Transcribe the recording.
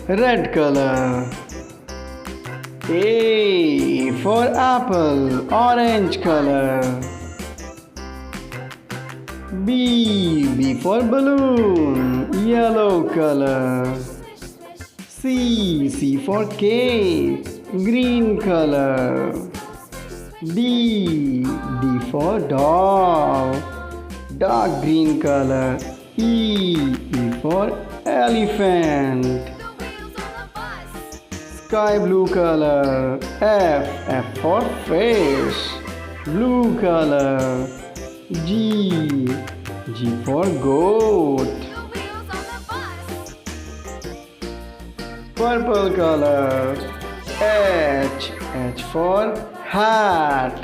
red color. A for apple, orange color. B for balloon, yellow color. C for cake, green color. D for doll, dark green color. E for elephant, sky blue color. F for fish, blue color. G for goat, purple color. H for hat,